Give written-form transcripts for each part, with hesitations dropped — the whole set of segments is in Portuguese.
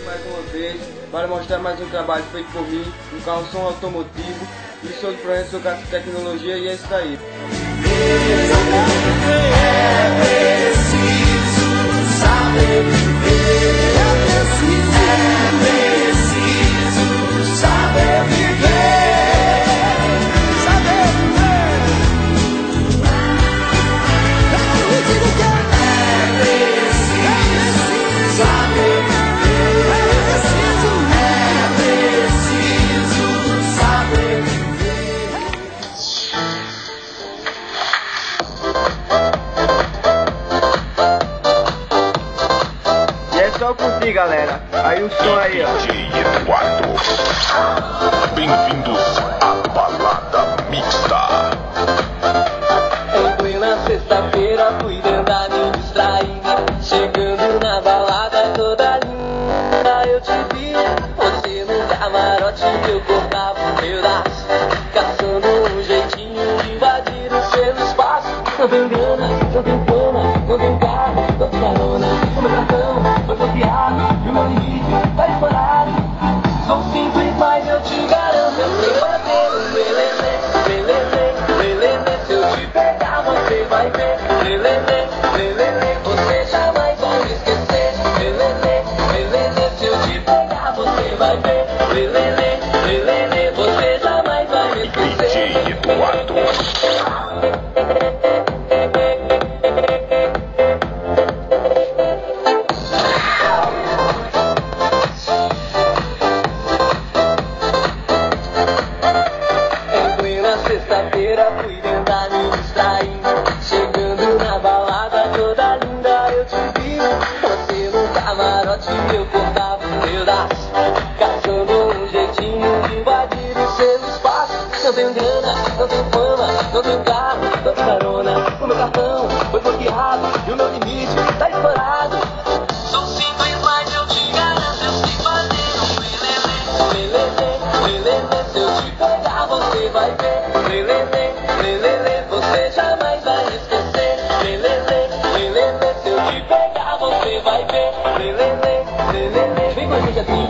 mais uma vez para mostrar mais um trabalho feito por mim, um carro som automotivo e sobre projetos sobre tecnologia, e é isso aí. É preciso saber viver, é preciso saber viver, saber viver. Eu digo que é preciso saber viver, é preciso saber viver. E é só curtir, galera. Aí o som aí, ó. DJ Eduardo. Bem-vindos à Balada Mixta. Em plena sexta-feira fui tentar me distrair. Chegando na balada toda linda eu te vi. Você no camarote, eu cortava o pedaço, caçando um jeitinho de invadir o seu espaço. Não tem grana, não tem fama, não tem carro, não tem carona. O meu cartão foi bloqueado e o meu limite tá disparado. Sou simples, mas eu te garanto, eu sei fazer um lelele, lelele, lelele. Se eu te pegar, você vai ver. Lelele, lelele, você jamais vai me esquecer. Lelele, lelele, se eu te pegar, você vai ver. Lelele, lelele, você jamais vai me esquecer. DJ Eduardo. Em plena sexta-feira fui tentar me distrair. Chegando na balada toda linda eu te vi. Você no camarote, eu cortava um pedaço, caçando um jeitinho de invadir o seu espaço. Não tenho grana, não tenho fama, não tenho carro, não tenho carona. O meu cartão foi bloqueado e o meu limite tá estourado. Sou simples, mas eu te garanto, eu sei fazer um lelele, lelele, lelele. Se eu te pegar, você vai ver. Lelele, lelele, você jamais vai me esquecer. Lelele, lelele, se eu te pegar, você vai ver. Lelele, lelele, vem com a gente assim.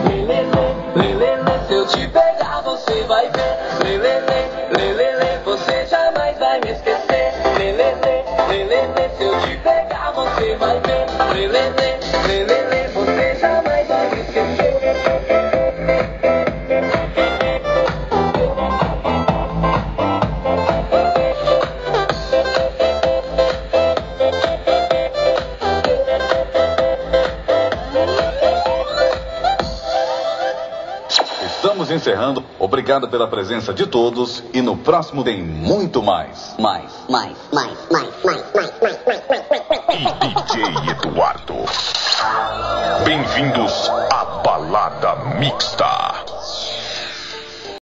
Lelele, lelele, se eu te pegar, você vai ver. Lelele, lelele, você jamais vai me esquecer. Lelele, lelele, se eu te pegar, você vai ver. Lelele, lelele, você jamais vai me esquecer. Estamos encerrando. Obrigado pela presença de todos. E no próximo tem muito mais. E DJ Eduardo. Bem-vindos à Balada Mixta.